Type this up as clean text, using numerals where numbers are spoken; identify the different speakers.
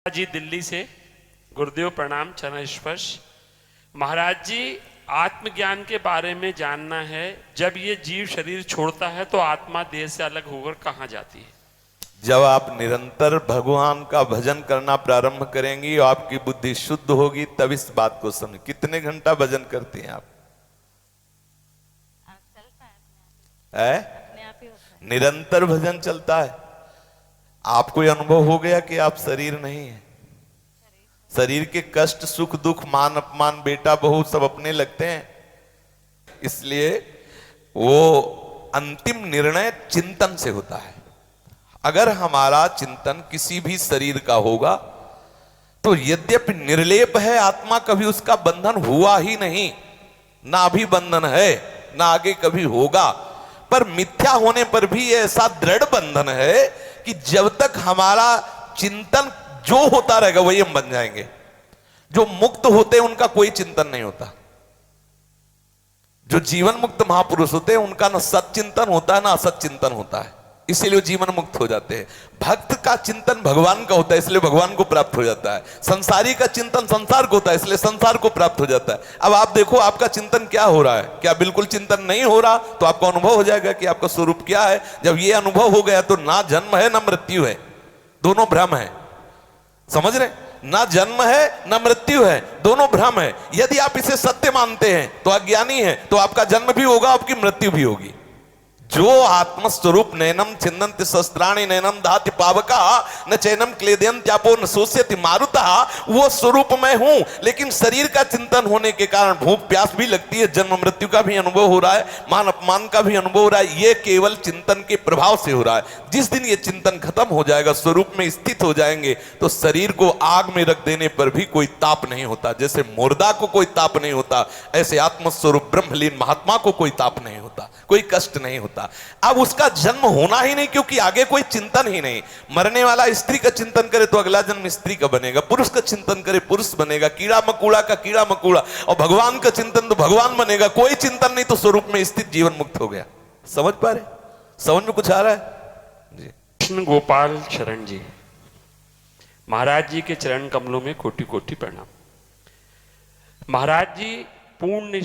Speaker 1: जी दिल्ली से गुरुदेव प्रणाम चरण स्पर्श। महाराज जी, आत्मज्ञान के बारे में जानना है। जब ये जीव शरीर छोड़ता है तो आत्मा देह से अलग होकर कहाँ जाती है?
Speaker 2: जब आप निरंतर भगवान का भजन करना प्रारंभ करेंगी और आपकी बुद्धि शुद्ध होगी तब इस बात को समझ। कितने घंटा भजन करती हैं आप? निरंतर भजन चलता है। आपको यह अनुभव हो गया कि आप शरीर नहीं है। शरीर के कष्ट सुख दुख मान अपमान बेटा बहू सब अपने लगते हैं। इसलिए वो अंतिम निर्णय चिंतन से होता है। अगर हमारा चिंतन किसी भी शरीर का होगा तो यद्यपि निर्लेप है आत्मा, कभी उसका बंधन हुआ ही नहीं, ना अभी बंधन है ना आगे कभी होगा। पर मिथ्या होने पर भी ऐसा दृढ़ बंधन है कि जब तक हमारा चिंतन जो होता रहेगा वही हम बन जाएंगे। जो मुक्त होते हैं उनका कोई चिंतन नहीं होता। जो जीवन मुक्त महापुरुष होते हैं उनका ना सत चिंतन होता है ना असत चिंतन होता है, इसीलिए वो जीवन मुक्त हो जाते हैं। भक्त का चिंतन भगवान का होता है, इसलिए भगवान को प्राप्त हो जाता है। संसारी का चिंतन संसार को होता है, इसलिए संसार को प्राप्त हो जाता है। अब आप देखो आपका चिंतन क्या हो रहा है। क्या बिल्कुल चिंतन नहीं हो रहा तो आपको अनुभव हो जाएगा कि आपका स्वरूप क्या है। जब ये अनुभव हो गया तो ना जन्म है ना मृत्यु है, दोनों भ्रम है। समझ रहे? ना जन्म है ना मृत्यु है, दोनों भ्रम है। यदि आप इसे सत्य मानते हैं तो अज्ञानी है, तो आपका जन्म भी होगा आपकी मृत्यु भी होगी। जो आत्मस्वरूप नैनम छिन्नन्ति शस्त्राणि नैनम दहति पावका न चैनम क्लेदयन्त्यापो न शोष्यति मारुतः, वो स्वरूप मैं हूं। लेकिन शरीर का चिंतन होने के कारण भूख प्यास भी लगती है, जन्म मृत्यु का भी अनुभव हो रहा है, मान अपमान का भी अनुभव हो रहा है। ये केवल चिंतन के प्रभाव से हो रहा है। जिस दिन ये चिंतन खत्म हो जाएगा, स्वरूप में स्थित हो जाएंगे, तो शरीर को आग में रख देने पर भी कोई ताप नहीं होता। जैसे मुर्दा को कोई ताप नहीं होता, ऐसे आत्मस्वरूप ब्रह्मलीन महात्मा को कोई ताप नहीं होता, कोई कष्ट नहीं होता। अब उसका जन्म होना ही नहीं, क्योंकि आगे कोई चिंतन ही नहीं। मरने वाला स्त्री का चिंतन करे तो अगला जन्म स्त्री का बनेगा, पुरुष का चिंतन करे पुरुष बनेगा, कीड़ा मकोड़ा का कीड़ा मकोड़ा, और भगवान का चिंतन तो भगवान बनेगा। कोई चिंतन नहीं तो स्वरूप में स्थित जीवन मुक्त हो गया। समझ पा रहे? समझ में कुछ आ रहा है जी?
Speaker 1: कृष्ण गोपाल शरण जी, महाराज जी के चरण कमलों में कोटि कोटि प्रणाम। महाराज जी पूर्ण